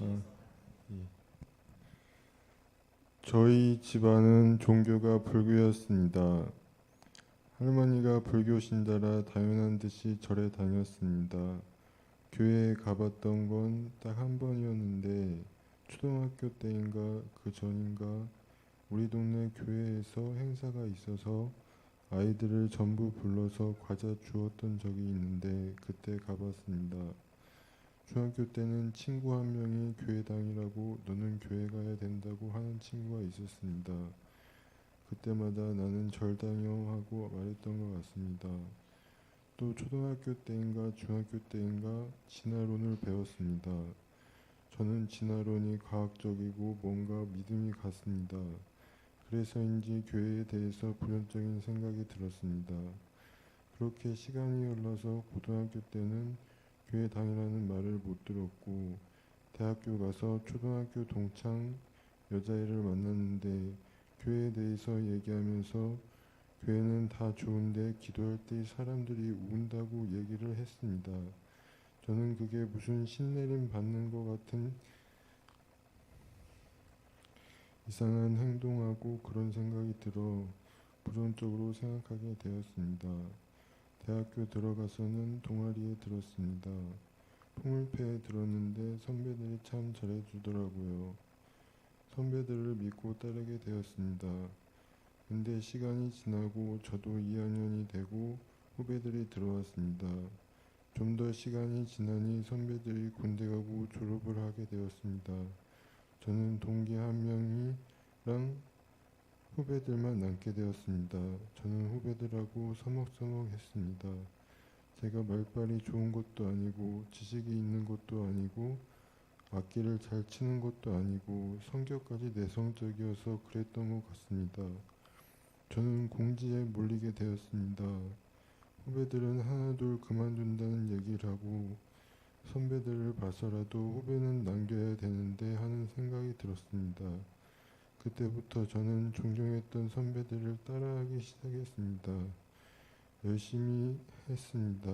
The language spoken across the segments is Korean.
아, 예. 저희 집안은 종교가 불교였습니다. 할머니가 불교 신자라 당연한 듯이 절에 다녔습니다. 교회에 가봤던 건 딱 한 번이었는데 초등학교 때인가 그 전인가 우리 동네 교회에서 행사가 있어서 아이들을 전부 불러서 과자 주었던 적이 있는데 그때 가봤습니다. 중학교 때는 친구 한 명이 교회당이라고 너는 교회 가야 된다고 하는 친구가 있었습니다. 그때마다 나는 절당이요 하고 말했던 것 같습니다. 또 초등학교 때인가 중학교 때인가 진화론을 배웠습니다. 저는 진화론이 과학적이고 뭔가 믿음이 갔습니다. 그래서인지 교회에 대해서 불연적인 생각이 들었습니다. 그렇게 시간이 흘러서 고등학교 때는 교회 다니라는 말을 못 들었고 대학교 가서 초등학교 동창 여자애를 만났는데 교회에 대해서 얘기하면서 교회는 다 좋은데 기도할 때 사람들이 운다고 얘기를 했습니다. 저는 그게 무슨 신내림 받는 것 같은 이상한 행동하고 그런 생각이 들어 부정적으로 생각하게 되었습니다. 대학교 들어가서는 동아리에 들었습니다. 풍물패에 들었는데 선배들이 참 잘해주더라고요. 선배들을 믿고 따르게 되었습니다. 근데 시간이 지나고 저도 2학년이 되고 후배들이 들어왔습니다. 좀 더 시간이 지나니 선배들이 군대 가고 졸업을 하게 되었습니다. 저는 동기 한 명이랑 후배들만 남게 되었습니다. 저는 후배들하고 서먹서먹했습니다. 제가 말빨이 좋은 것도 아니고 지식이 있는 것도 아니고 악기를 잘 치는 것도 아니고 성격까지 내성적이어서 그랬던 것 같습니다. 저는 공지에 몰리게 되었습니다. 후배들은 하나둘 그만둔다는 얘기를 하고 선배들을 봐서라도 후배는 남겨야 되는데 하는 생각이 들었습니다. 그때부터 저는 존경했던 선배들을 따라하기 시작했습니다. 열심히 했습니다.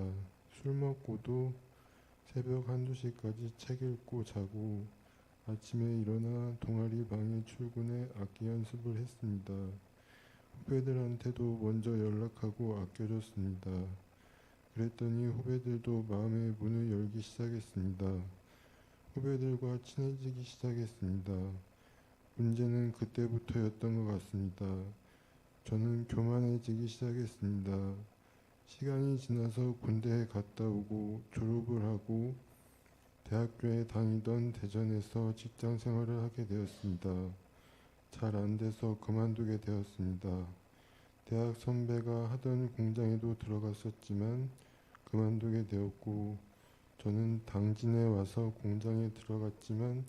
술 먹고도 새벽 1~2시까지 책 읽고 자고 아침에 일어나 동아리 방에 출근해 악기 연습을 했습니다. 후배들한테도 먼저 연락하고 아껴줬습니다. 그랬더니 후배들도 마음의 문을 열기 시작했습니다. 후배들과 친해지기 시작했습니다. 문제는 그때부터였던 것 같습니다. 저는 교만해지기 시작했습니다. 시간이 지나서 군대에 갔다 오고 졸업을 하고 대학교에 다니던 대전에서 직장 생활을 하게 되었습니다. 잘 안 돼서 그만두게 되었습니다. 대학 선배가 하던 공장에도 들어갔었지만 그만두게 되었고 저는 당진에 와서 공장에 들어갔지만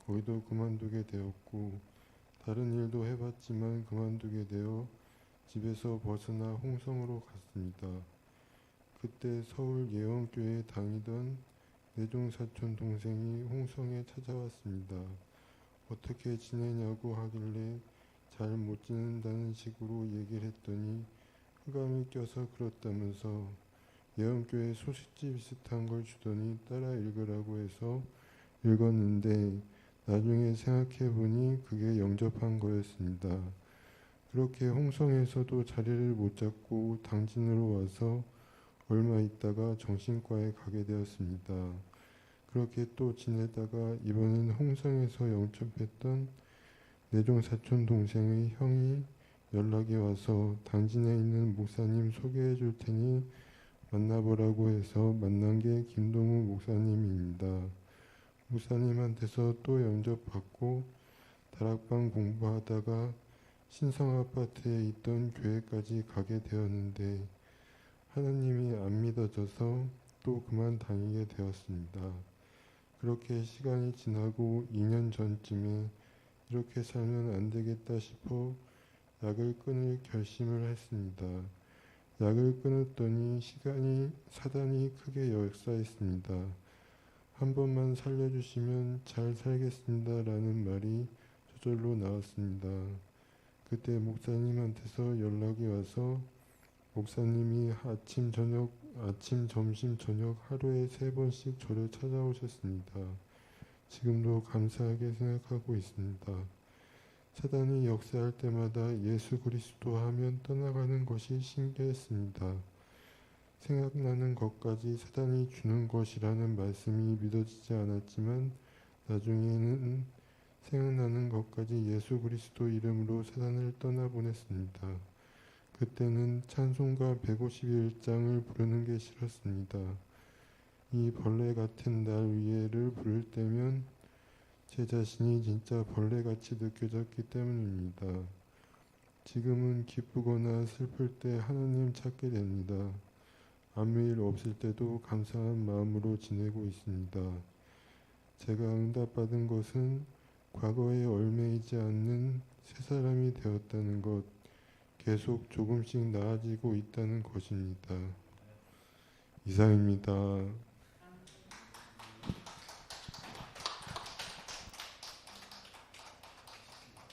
거기도 그만두게 되었고 다른 일도 해봤지만 그만두게 되어 집에서 벗어나 홍성으로 갔습니다. 그때 서울 예원교회에 다니던 내종사촌 동생이 홍성에 찾아왔습니다. 어떻게 지내냐고 하길래 잘 못 지낸다는 식으로 얘기를 했더니 흑암이 껴서 그렇다면서 예원교회 소식지 비슷한 걸 주더니 따라 읽으라고 해서 읽었는데 나중에 생각해보니 그게 영접한 거였습니다. 그렇게 홍성에서도 자리를 못 잡고 당진으로 와서 얼마 있다가 정신과에 가게 되었습니다. 그렇게 또 지내다가 이번엔 홍성에서 영접했던 내종사촌 동생의 형이 연락이 와서 당진에 있는 목사님 소개해 줄 테니 만나보라고 해서 만난 게 김동우 목사님입니다. 목사님한테서 또 영접받고 다락방 공부하다가 신성아파트에 있던 교회까지 가게 되었는데 하나님이 안 믿어져서 또 그만 다니게 되었습니다. 그렇게 시간이 지나고 2년 전쯤에 이렇게 살면 안 되겠다 싶어 약을 끊을 결심을 했습니다. 약을 끊었더니 사단이 크게 역사했습니다. 한 번만 살려주시면 잘 살겠습니다 라는 말이 저절로 나왔습니다. 그때 목사님한테서 연락이 와서 목사님이 아침, 점심, 저녁 하루에 3번씩 저를 찾아오셨습니다. 지금도 감사하게 생각하고 있습니다. 사단이 역사할 때마다 예수 그리스도 하면 떠나가는 것이 신기했습니다. 생각나는 것까지 사단이 주는 것이라는 말씀이 믿어지지 않았지만 나중에는 생각나는 것까지 예수 그리스도 이름으로 사단을 떠나보냈습니다. 그때는 찬송가 151장을 부르는 게 싫었습니다. 이 벌레 같은 날 위에를 부를 때면 제 자신이 진짜 벌레같이 느껴졌기 때문입니다. 지금은 기쁘거나 슬플 때 하나님 찾게 됩니다. 아무 일 없을 때도 감사한 마음으로 지내고 있습니다. 제가 응답받은 것은 과거에 얽매이지 않는 새 사람이 되었다는 것, 계속 조금씩 나아지고 있다는 것입니다. 이상입니다.